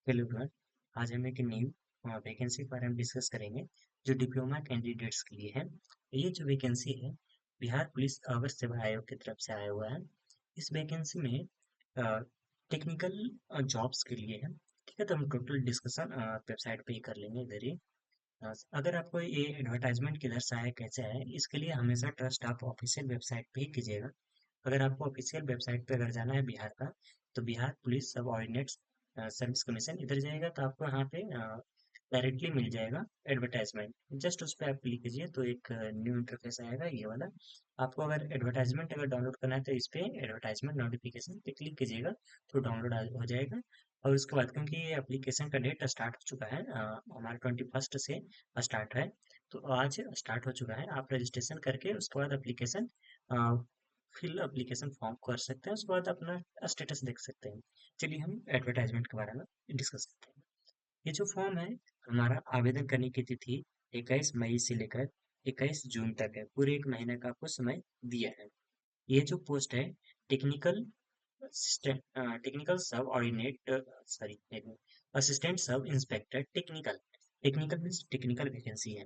Hello everyone. आज हम एक न्यू वैकेंसी के बारे में डिस्कस करेंगे जो डिप्लोमा कैंडिडेट्स के लिए है। ये जो वैकेंसी है बिहार पुलिस अवर सेवा आयोग की तरफ से आया हुआ है। इस वैकेंसी में टेक्निकल जॉब्स के लिए है। ठीक है, तो हम टोटल डिस्कशन वेबसाइट पे ही कर लेंगे इधर ही। अगर आपको ये एडवर्टाइजमेंट किधर से आया कैसे आया, इसके लिए हमेशा ट्रस्ट आप ऑफिशियल वेबसाइट पे ही कीजिएगा। अगर आपको ऑफिशियल वेबसाइट पे अगर जाना है बिहार का, तो बिहार पुलिस सब ऑर्डिनेट्स सर्विस कमीशन इधर जाएगा तो आपको यहाँ पे डायरेक्टली मिल जाएगा एडवर्टाइजमेंट। जस्ट उस पर आप क्लिक कीजिए तो एक न्यू इंटरफेस आएगा ये वाला। आपको अगर एडवर्टाइजमेंट अगर डाउनलोड करना है तो इस पे एडवर्टाइजमेंट नोटिफिकेशन पे क्लिक कीजिएगा तो डाउनलोड हो जाएगा। और उसके बाद क्योंकि ये एप्लीकेशन का डेट स्टार्ट हो चुका है, हमारा 21 से स्टार्ट है, तो आज स्टार्ट हो चुका है। आप रजिस्ट्रेशन करके उसके बाद एप्लीकेशन फिल एप्लीकेशन फॉर्म कर सकते हैं, उसके बाद अपना स्टेटस देख सकते हैं। चलिए हम एडवर्टाइजमेंट के बारे में डिस्कस करते हैं। ये जो फॉर्म है, हमारा आवेदन करने की तिथि 21 मई से लेकर 21 जून तक है। पूरे एक महीने का आपको समय दिया है। ये जो पोस्ट है टेक्निकल टेक्निकल सब ordinate sorry assistant sub inspector technical. Technical means technical vacancy है।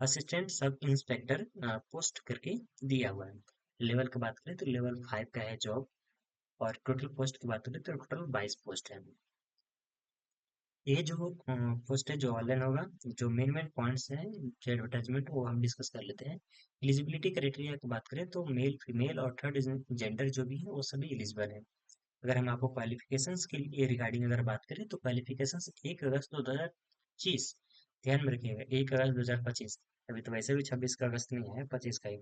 असिस्टेंट सब इंस्पेक्टर पोस्ट करके दिया हुआ है। लेवल की बात करें तो लेवल 5 का है जॉब। और टोटल पोस्ट की बात करें तो टोटल 22 पोस्ट है। ये जो पोस्ट है जो ऑनलाइन होगा, जो मेन मेन पॉइंट्स हैं जो एडवर्टाइजमेंट वो हम डिस्कस कर लेते हैं। एलिजिबिलिटी क्राइटेरिया की बात करें तो मेल फीमेल और थर्ड जेंडर जो भी है वो सभी एलिजिबल है। अगर हम आपको क्वालिफिकेशंस के लिए रिगार्डिंग अगर बात करें तो क्वालिफिकेशंस 1 अगस्त 2025, ध्यान में रखिएगा 1 अगस्त 2025। अभी तो वैसे भी 26 का अगस्त नहीं है, 25 का ही।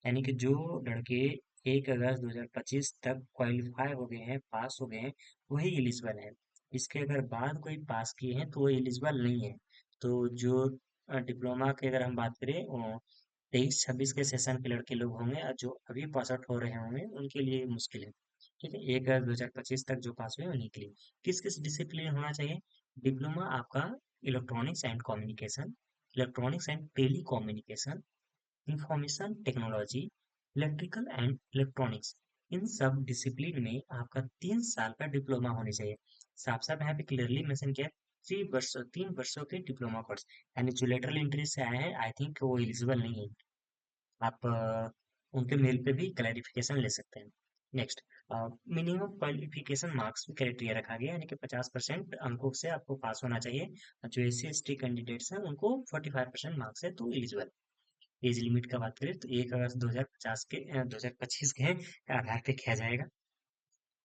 यानी कि जो लड़के 1 अगस्त 2025 तक क्वालिफाई हो गए हैं, पास हो गए हैं, वही एलिजिबल है। इसके अगर बाद कोई पास किए हैं तो वो एलिजिबल नहीं है। तो जो डिप्लोमा की अगर हम बात करें 23-26 के सेशन के लड़के लोग होंगे और जो अभी पास आउट हो रहे होंगे उनके लिए मुश्किल है। ठीक है, 1 अगस्त 2025 तक जो पास हुए उन्हीं के लिए किस किस डिसिप्लिन होना चाहिए। डिप्लोमा आपका electronics and communication, electronics and telecommunication, information technology, electrical and electronics, इन सब डिसिप्लिन में आपका 3 साल का डिप्लोमा होनी चाहिए। साफ साफ यहाँ पे क्लियरली मेंशन किया है 3 वर्षों, 3 वर्षों के डिप्लोमा कोर्स। यानी जो लेटरल एंट्री से आया है आई थिंक वो एलिजिबल नहीं है। आप उनके मेल पे भी क्लैरिफिकेशन ले सकते हैं। नेक्स्ट, मिनिमम क्वालिफिकेशन मार्क्स भी क्राइटेरिया रखा गया है, यानी कि 50% अंकों से आपको पास होना चाहिए। जो SC ST कैंडिडेट्स हैं उनको 45% मार्क्स है तो एलिजिबल। एज लिमिट का बात करें तो 1 अगस्त 2050 के 2025 के आधार पे किया जाएगा।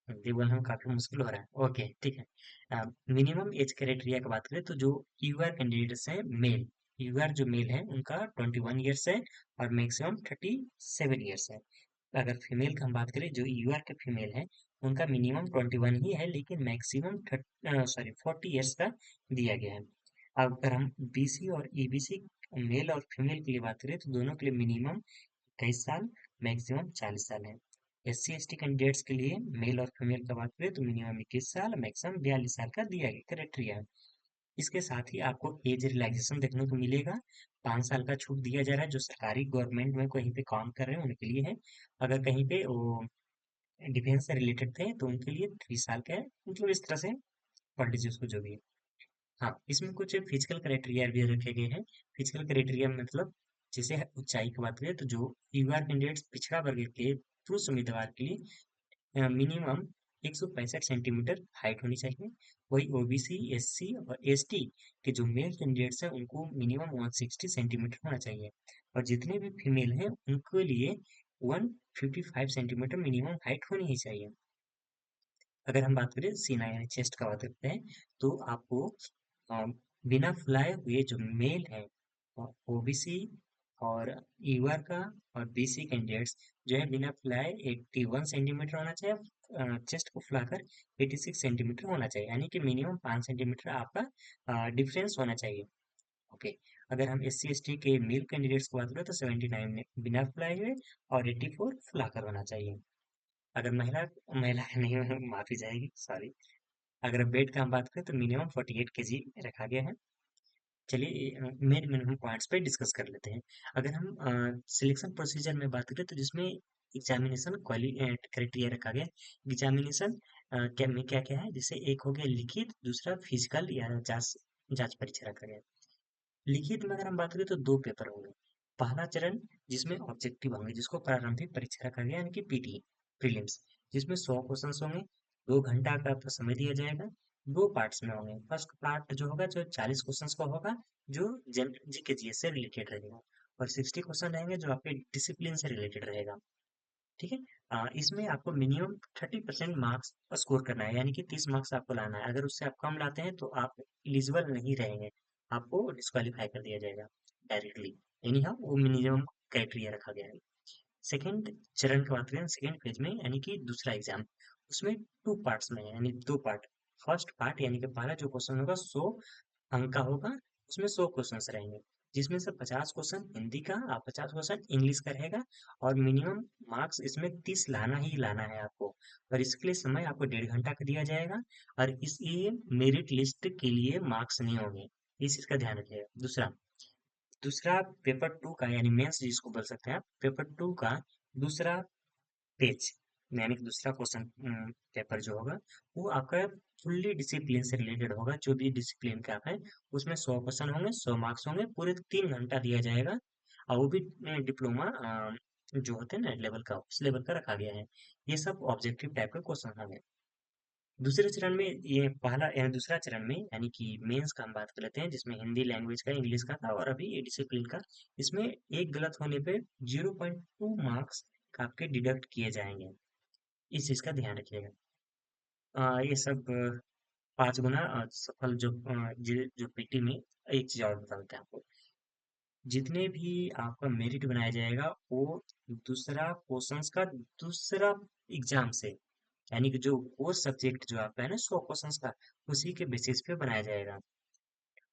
हिंदी बोलना काफी मुश्किल हो रहा है। ओके ठीक है। मिनिमम एज क्राइटेरिया की बात करें तो जो यूआर कैंडिडेट्स हैं मेल, यूआर जो मेल है उनका 21 ईयर्स है और मैक्सिमम 37 ईयर्स है। अगर फीमेल की हम बात करें, जो यूआर के फीमेल है उनका मिनिमम 21 ही है लेकिन मैक्सिमम 40 ईयर्स का दिया गया है। अब अगर हम BC और EBC मेल और फीमेल के लिए बात करें तो दोनों के लिए मिनिमम 23 साल, मैक्सिमम 40 साल है। SC ST कैंडिडेट्स के लिए मेल और फीमेल का बात करें तो मिनिमम 21 साल, मैक्सिमम 42 साल का दिया गया क्राइटेरिया है। इसके साथ ही आपको एज रिलैक्सेशन देखने को मिलेगा। 5 साल का छूट दिया जा रहा है जो सरकारी गवर्नमेंट में कहीं पे काम कर रहे हैं उनके लिए है। अगर कहीं पे वो डिफेंस से रिलेटेड थे तो उनके लिए 3 साल का है। मतलब इस तरह से पढ़ लीजिए उसको जो भी है। हाँ, इसमें कुछ फिजिकल क्राइटेरिया भी रखे गए हैं। फिजिकल क्राइटेरिया मतलब जैसे ऊंचाई की बात करें तो जो यूआर कैंडिडेट्स पिछड़ा वर्ग के पुरुष उम्मीदवार के लिए मिनिमम 165 सेंटीमीटर हाइट होनी चाहिए। वही OBC SC और ST के जो मेल कैंडिडेट्स हैं उनको मिनिमम 160 सेंटीमीटर होना चाहिए। और जितने भी फीमेल हैं उनके लिए 155 सेंटीमीटर मिनिमम हाइट होनी ही चाहिए। अगर हम बात करें सीना यानी चेस्ट का बात करते हैं तो आपको अ, बिना फुलाए हुए जो मेल है OBC और यूआर का और BC कैंडिडेट्स जो है बिना फुलाए 81 सेंटीमीटर होना चाहिए। चेस्ट को फुलाकर 86 सेंटीमीटर होना चाहिए, यानी कि मिनिमम 5 सेंटीमीटर आपका डिफरेंस होना चाहिए। ओके, अगर हम SC ST के मेल कैंडिडेट्स की बात करें तो 79 बिना फुलाए हुए और 84 फुलाकर होना चाहिए। अगर महिला महिला नहीं माफी जाएगी, सॉरी। अगर वेट का हम बात करें तो मिनिमम 48 kg रखा गया है। चलिए मेन मेन हम पॉइंट्स पे डिस्कस कर लेते हैं। अगर हम सिलेक्शन प्रोसीजर में बात करें तो जिसमें एग्जामिनेशन क्राइटेरिया रखा गया। एग्जामिनेशन क्या क्या है, जैसे एक हो गया लिखित, दूसरा फिजिकल या जांच जांच परीक्षा रखा गया। लिखित में अगर हम बात करें तो दो पेपर होंगे। पहला चरण जिसमें ऑब्जेक्टिव होंगे, जिसको प्रारंभिक परीक्षा रखा गया, यानी कि पीटी प्रीलिम्स, जिसमें 100 क्वेश्चन होंगे, 2 घंटा का आपको समय दिया जाएगा। दो पार्ट्स में होंगे। फर्स्ट पार्ट जो होगा जो 40 क्वेश्चन का होगा, जो जीके जीएस से रिलेटेड रहेगा, और 60 क्वेश्चन रहेंगे जो आपके डिसिप्लिन से रिलेटेड रहेगा। ठीक है। इसमें आपको मिनिमम 30% मार्क्स स्कोर करना है, यानी कि 30 मार्क्स आपको लाना है। अगर उससे आप कम लाते हैं तो आप एलिजिबल नहीं रहेंगे, आपको डिस्क्वालीफाई कर दिया जाएगा डायरेक्टली। एनी हाउ वो मिनिमम क्राइटेरिया रखा गया है। सेकेंड चरण की बात करें, सेकेंड फेज में, यानी कि दूसरा एग्जाम, उसमें 2 पार्ट्स में है, यानी 2 पार्ट। फर्स्ट पार्ट यानी कि पहला जो क्वेश्चन होगा 100 अंक का होगा, उसमें 100 क्वेश्चन रहेंगे, जिसमें से 50 क्वेश्चन हिंदी का और 50 क्वेश्चन इंग्लिश का रहेगा। और मिनिमम मार्क्स इसमें 30 लाना ही लाना है आपको, और इसके लिए समय आपको 1.5 घंटा का दिया जाएगा। और इसलिए मेरिट लिस्ट के लिए मार्क्स नहीं होंगे, इस चीज का ध्यान रखिएगा। दूसरा दूसरा पेपर टू का, यानी मेंस जिसको बोल सकते हैं आप, पेपर टू का दूसरा पेज, यानी कि दूसरा क्वेश्चन पेपर जो होगा, वो आपका फुल्ली डिसिप्लिन से रिलेटेड होगा। जो भी डिसिप्लिन का है उसमें 100 क्वेश्चन होंगे, 100 मार्क्स होंगे, पूरे 3 घंटा दिया जाएगा। और वो भी डिप्लोमा जो होते हैं ना लेवल का, उस लेवल का रखा गया है। ये सब ऑब्जेक्टिव टाइप का क्वेश्चन होंगे। दूसरे चरण में, ये पहला यानी दूसरा चरण में, यानी कि मेंस का हम बात कर लेते हैं, जिसमें हिंदी लैंग्वेज का, इंग्लिश का था, और अभी ये डिसिप्लिन का। इसमें एक गलत होने पे 0.2 मार्क्स आपके डिडक्ट किए जाएंगे, इस चीज का ध्यान रखिएगा। ये सब 5 गुना सफल जो पीटी में। एक चीज और बता देते हैं आपको, जितने भी आपका मेरिट बनाया जाएगा वो दूसरा क्वेश्चंस का दूसरा एग्जाम से, यानी कि जो वो सब्जेक्ट जो आपका है ना 100 क्वेश्चंस का, उसी के बेसिस पे बनाया जाएगा।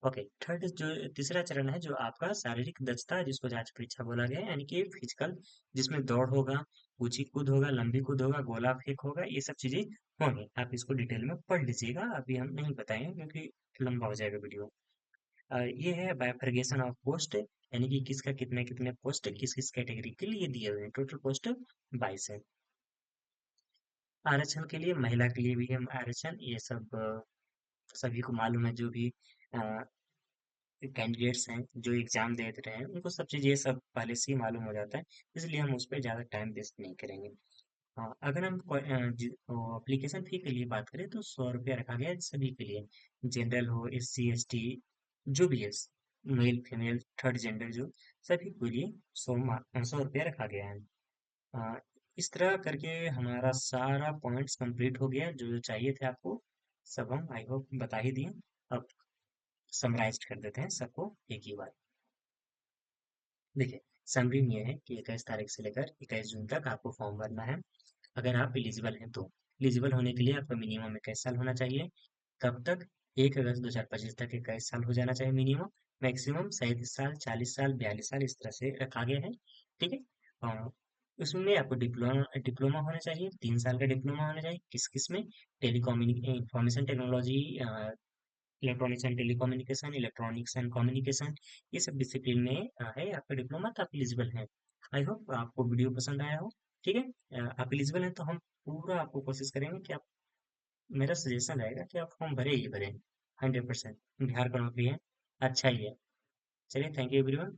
ओके, थर्ड जो तीसरा चरण है जो आपका शारीरिक दक्षता है, जिसको जांच परीक्षा बोला गया है, यानी कि फिजिकल, जिसमें दौड़ होगा, ऊंची कूद होगा, लंबी कूद होगा, गोला फेंक होगा, ये सब चीजें होंगी। आप इसको डिटेल में पढ़ लीजिएगा, अभी हम नहीं बताएंगे क्योंकि लंबा हो जाएगा वीडियो। ये है बायफरगेशन ऑफ पोस्ट, यानी कि किसका कितने कितने पोस्ट किस किस कैटेगरी के लिए दिए हुए हैं। टोटल पोस्ट 22 है। आरक्षण के लिए, महिला के लिए भी है आरक्षण, ये सब सभी को मालूम है। जो भी कैंडिडेट्स हैं जो एग्जाम दे रहे हैं, उनको सब चीज़ ये सब पहले से ही मालूम हो जाता है, इसलिए हम उस पर ज़्यादा टाइम वेस्ट नहीं करेंगे। हाँ, अगर हम एप्लीकेशन फी के लिए बात करें तो 100 रुपया रखा गया है सभी के लिए। जनरल हो, SC ST, जो भी है, मेल फीमेल थर्ड जेंडर जो, सभी के लिए 100 रुपया रखा गया है। अ, इस तरह करके हमारा सारा पॉइंट्स कंप्लीट हो गया, जो जो चाहिए थे आपको सब हम आई होप बता ही दिए। अब समराइज कर देते हैं सबको एक ही बार। देखिए, समरी में ये है कि 21 तारीख से लेकर 21 जून तक आपको फॉर्म भरना है, अगर आप एलिजिबल हैं तो। एलिजिबल होने के लिए आपका मिनिमम 21 साल होना चाहिए। कब तक? 1 अगस्त 2025 तक 21 साल हो जाना चाहिए मिनिमम। मैक्सिमम 37 साल, 40 साल, 42 साल, इस तरह से रखा गया है। ठीक है। अ, उसमें आपको डिप्लोमा डिप्लोमा होना चाहिए, 3 साल का डिप्लोमा होना चाहिए। किस किस में? Telecommunication information technology, electronics and telecommunication, electronics and communication, ये सब डिसिप्लिन में है आपका डिप्लोमा, तो आप एलिजिबल हैं। आई होप आपको वीडियो पसंद आया हो। ठीक है। आप एलिजिबल हैं तो हम पूरा आपको कोशिश करेंगे कि आप, मेरा सजेशन रहेगा कि आप फॉर्म भरे ही भरें। 100% बिहार का नौकरी है, अच्छा ही है। चलिए, थैंक यू एवरीवन।